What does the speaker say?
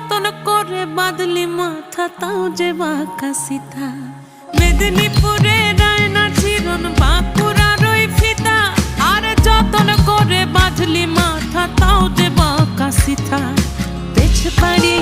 যতন করে বাঁধলি মাথা তাও যে বাঁকা সিথা। মেদিনীপুরে রায়না চিরন বাঁকুড়ার ওই ফিতা, আরে যতন করে বাঁধলি মাথা তাও যে বাঁকা সিথা। পেছ পাড়ি